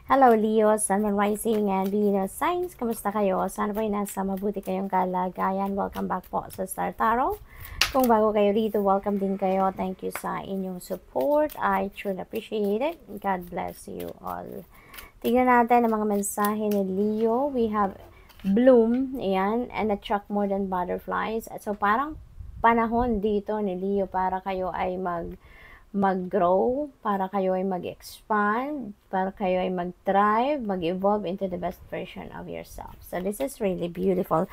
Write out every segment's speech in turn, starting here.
Hello Leo, Sun, Moon, Rising, and Venus signs. Kamusta kayo? Sana po'y nasa mabuti kayong kalagayan. Welcome back po sa Star Tarot. Kung bago kayo dito, welcome din kayo. Thank you sa inyong support. I truly appreciate it. God bless you all. Tingnan natin ang mga mensahe ni Leo. We have bloom, ayan, and attract more than butterflies. So parang panahon dito ni Leo para kayo ay mag-grow, para kayo ay mag-expand, para kayo ay mag-thrive, mag-evolve into the best version of yourself. So this is really beautiful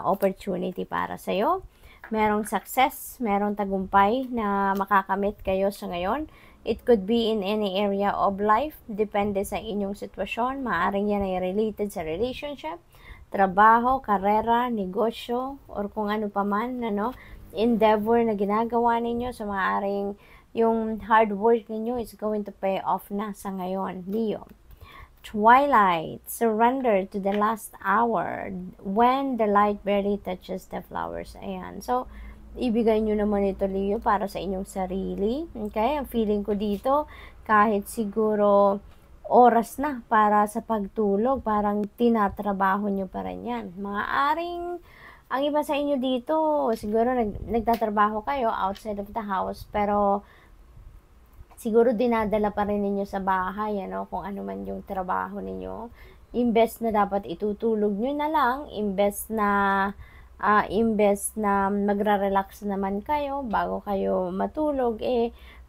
opportunity para sa'yo. Merong success, merong tagumpay na makakamit kayo sa ngayon. It could be in any area of life, depende sa inyong sitwasyon. Maaring yan ay related sa relationship, trabaho, karera, negosyo, or kung ano pa man, endeavor na ginagawa ninyo. So maaring yung hard work ninyo is going to pay off na sa ngayon, Leo. Twilight, surrender to the last hour when the light barely touches the flowers. Ayan. So, ibigay nyo naman ito, Leo, para sa inyong sarili. Okay? Ang feeling ko dito, kahit siguro oras na para sa pagtulog, parang tinatrabaho nyo pa rin yan. Maaring ang iba sa inyo dito, siguro nagtatrabaho kayo outside of the house, pero siguro dinadala pa rin ninyo sa bahay, kung ano man yung trabaho ninyo. Imbes na dapat itutulog nyo na lang, imbes na magra-relax naman kayo bago kayo matulog,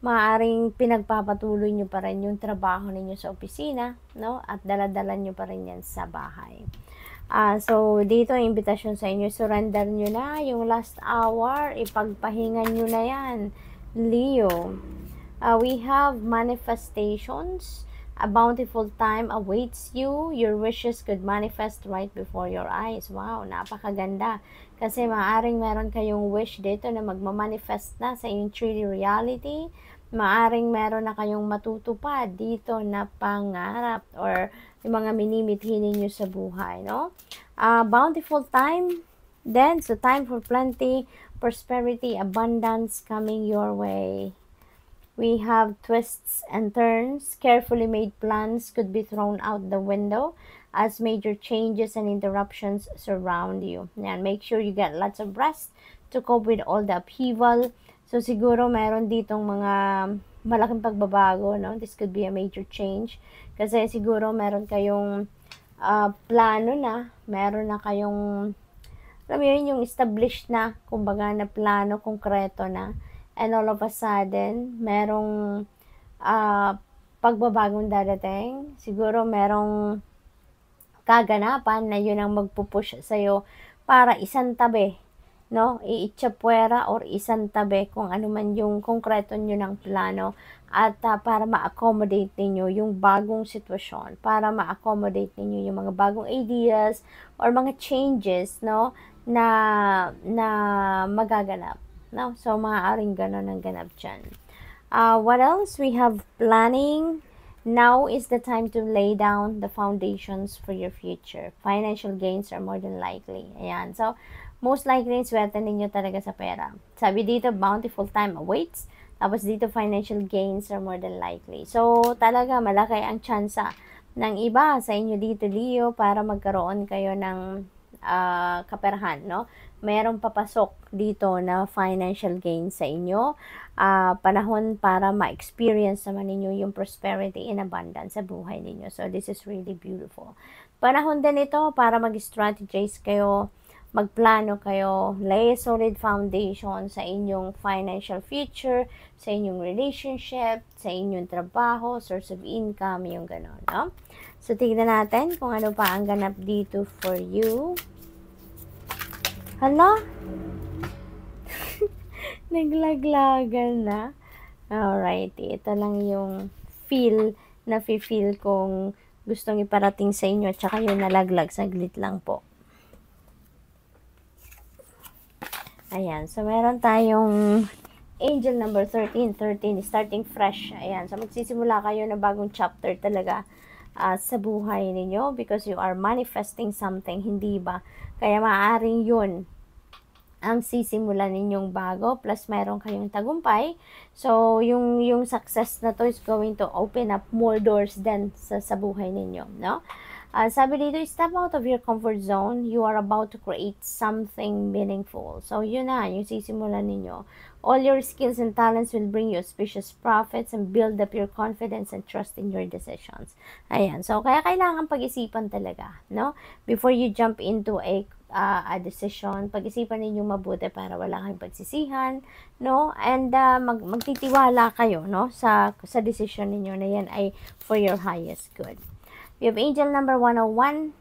maaaring pinagpapatuloy nyo pa rin yung trabaho ninyo sa opisina, at dala-dala nyo pa rin yan sa bahay. So, dito ang imbitasyon sa inyo, surrender nyo na yung last hour, ipagpahingan nyo na yan, Leo. We have manifestations. A bountiful time awaits you. Your wishes could manifest right before your eyes. Wow, napakaganda. Kasi maaring meron kayong wish dito na magmamanifest na sa inyong 3D reality. Maaring meron na kayong matutupad dito na pangarap or yung mga minimithi ninyo sa buhay, bountiful time. Then, so time for plenty, prosperity, abundance coming your way. We have twists and turns. Carefully made plans could be thrown out the window as major changes and interruptions surround you. Yan, make sure you get lots of rest to cope with all the upheaval. So, siguro meron ditong mga malaking pagbabago, This could be a major change. Kasi siguro meron kayong plano na, meron na kayong, alam mo yun, yung established na, kumbaga na plano, konkreto na. And all of a sudden, merong pagbabagong dadating. Siguro merong kaganapan na yun ang magpupush sa'yo para isang tabi, iitsapwera or isang tabi kung ano man yung konkreto nyo ng plano at para ma-accommodate ninyo yung bagong sitwasyon, para ma-accommodate ninyo yung mga bagong ideas or mga changes, na magaganap. So, maaaring ganon ang ganap dyan. What else? We have planning. Now is the time to lay down the foundations for your future. Financial gains are more than likely. Ayan. So, most likely, swerte ninyo talaga sa pera. Sabi dito, bountiful time awaits. Tapos dito, financial gains are more than likely. So, talaga, malaki ang tsansa ng iba sa inyo dito, Leo, para magkaroon kayo ng kaperahan, Merong papasok dito na financial gain sa inyo. Panahon para ma-experience naman ninyo yung prosperity and abundance sa buhay ninyo. So, this is really beautiful. Panahon din ito para mag-strategize kayo, magplano kayo, lay a solid foundation sa inyong financial future, sa inyong relationship, sa inyong trabaho, source of income, yung gano'n, So, tignan natin kung ano pa ang ganap dito for you. Hala? Naglaglagan na. Alright, ito lang yung feel kong gustong iparating sa inyo at saka yung nalaglag, saglit lang po. Ayan, so meron tayong angel number 13, starting fresh. Ayan, so magsisimula kayo na bagong chapter talaga sa buhay ninyo because you are manifesting something, hindi ba? Kaya maaaring yun ang sisimulan ninyong bago, plus meron kayong tagumpay. So, yung success na to is going to open up more doors din sa buhay ninyo, no? Sabi dito, step out of your comfort zone. You are about to create something meaningful. So, yun na, yung sisimulan ninyo. All your skills and talents will bring you auspicious profits and build up your confidence and trust in your decisions. Ayan. So, kaya kailangan pag-isipan talaga, no? Before you jump into a decision, pag-isipan ninyo mabuti para wala kayong pagsisihan, no? And magtitiwala kayo, no? Sa decision ninyo na yan ay for your highest good. We have angel number 101,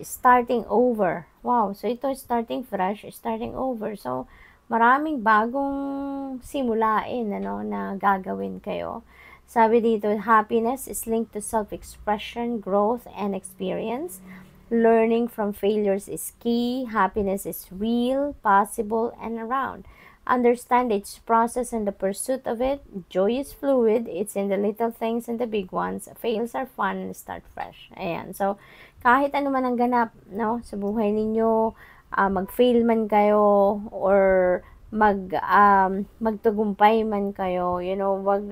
starting over. Wow, so ito starting fresh, starting over. So, maraming bagong simulain, ano, na gagawin kayo. Sabi dito, happiness is linked to self-expression, growth, and experience. Learning from failures is key. Happiness is real, possible, and around. Understand its process and the pursuit of it. Joy is fluid. It's in the little things and the big ones. Fails are fun and start fresh. Ayan. So, kahit ano man ang ganap, no, sa buhay ninyo, mag-fail man kayo or magtagumpay man kayo, you know, wag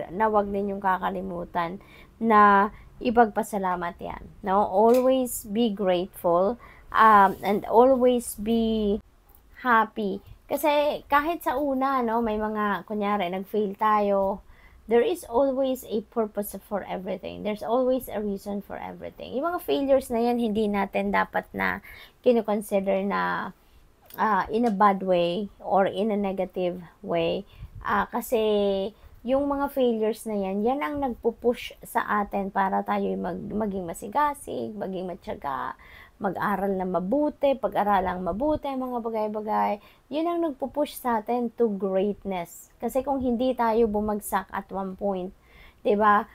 ninyong kakalimutan na ipagpasalamat yan. No? Always be grateful and always be happy. Kasi kahit sa una, no, may mga, kunyari, nag-fail tayo, there is always a purpose for everything. There's always a reason for everything. Yung mga failures na yan, hindi natin dapat na kino-consider na in a bad way or in a negative way. Kasi yung mga failures na yan, yan ang nagpupush sa atin para tayo maging masigasig, maging matyaga, mag-aral na mabuti, pag-aralang mabuti, mga bagay-bagay. Yun ang nagpupush sa atin to greatness. Kasi kung hindi tayo bumagsak at one point, 'di ba?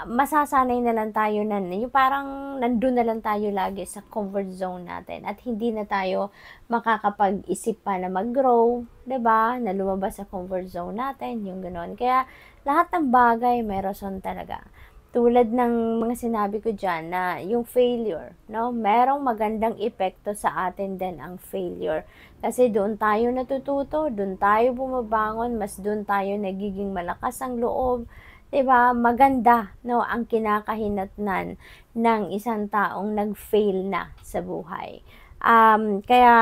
Masasanay na lang tayo yung parang nandun na lang tayo lagi sa comfort zone natin at hindi na tayo makakapag-isip pa na mag-grow, 'di ba? Na lumabas sa comfort zone natin, yung ganoon. Kaya lahat ng bagay may rason talaga. Tulad ng mga sinabi ko dyan na yung failure, no? Merong magandang epekto sa atin din ang failure. Kasi doon tayo natututo, doon tayo bumabangon, mas doon tayo nagiging malakas ang loob. 'Di ba? Maganda, no, ang kinakahinatnan ng isang taong nag-fail na sa buhay. Kaya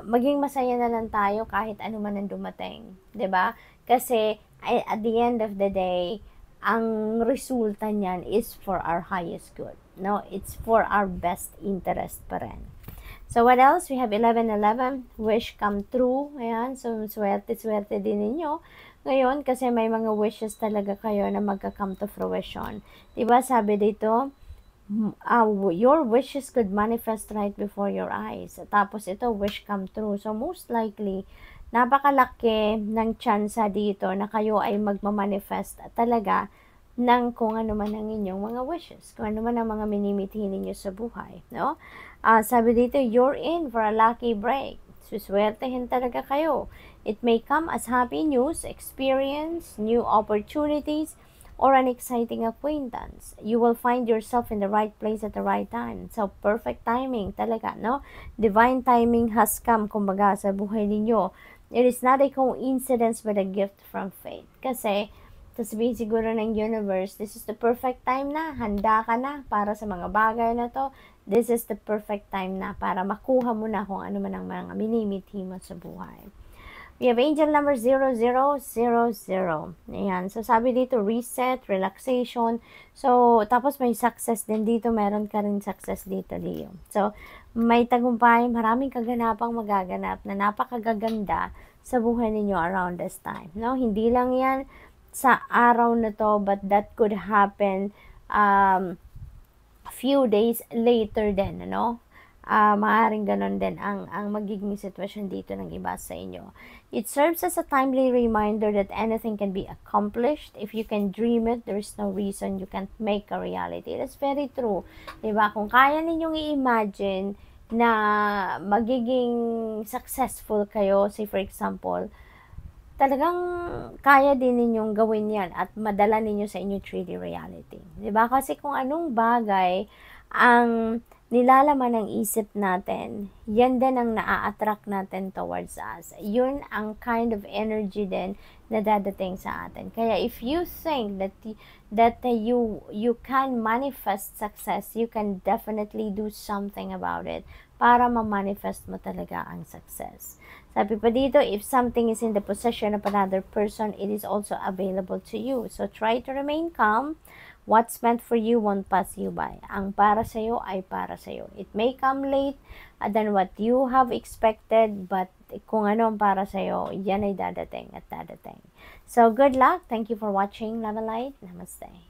maging masaya na lang tayo kahit ano man ang dumating, 'di ba? Kasi at the end of the day, ang resulta niyan is for our highest good. No, it's for our best interest pa rin. So, what else? We have 11-11, wish come true. Ayan, so swerte din ninyo ngayon kasi may mga wishes talaga kayo na magka-come to fruition. Diba sabi dito, your wishes could manifest right before your eyes. Tapos ito, wish come true. So, most likely, napakalaki ng tsansa dito na kayo ay magmamanifest talaga ng kung ano man ang inyong mga wishes, kung ano man ang mga minimithi ninyo sa buhay, no? Sabi dito, you're in for a lucky break. Suswertehin talaga kayo. It may come as happy news, experience, new opportunities, or an exciting acquaintance. You will find yourself in the right place at the right time. So, perfect timing talaga, no? Divine timing has come, kumbaga, sa buhay ninyo. It is not a coincidence but a gift from fate. Kasi, sasabihin siguro ng universe, this is the perfect time na, handa ka na para sa mga bagay na to. This is the perfect time na para makuha mo na kung ano man ang mga minimithi mo sa buhay. We have angel number 0000. Ayan. So, sabi dito, reset, relaxation. So, tapos may success din dito. Meron ka rin success dito, Leo. So, may tagumpay, maraming kaganapang magaganap na napakagaganda sa buhay ninyo around this time. No? Hindi lang yan sa araw na to, but that could happen a few days later din, ano? Maaaring ganon din ang magiging sitwasyon dito ng iba sa inyo. It serves as a timely reminder that anything can be accomplished. If you can dream it, there is no reason you can't make a reality. That's very true. Diba? Kung kaya ninyong i-imagine na magiging successful kayo, say for example, talagang kaya din ninyong gawin yan at madala ninyo sa inyo 3D reality. Diba? Kasi kung anong bagay ang nilalaman ng isip natin, yan din ang naa-attract natin towards us. Yun ang kind of energy din na dadating sa atin. Kaya if you think that you can manifest success, you can definitely do something about it para ma-manifest mo talaga ang success. Sabi pa dito, if something is in the possession of another person, it is also available to you. So try to remain calm. What's meant for you won't pass you by. Ang para sa'yo ay para sa'yo. It may come late than what you have expected, but kung ano ang para sa'yo, yan ay dadating at dadating. So, good luck. Thank you for watching. Love and light. Namaste.